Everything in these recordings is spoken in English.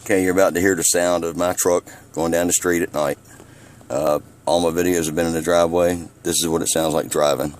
Okay, you're about to hear the sound of my truck going down the street at night. All my videos have been in the driveway. This is what it sounds like driving.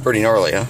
Pretty gnarly, huh?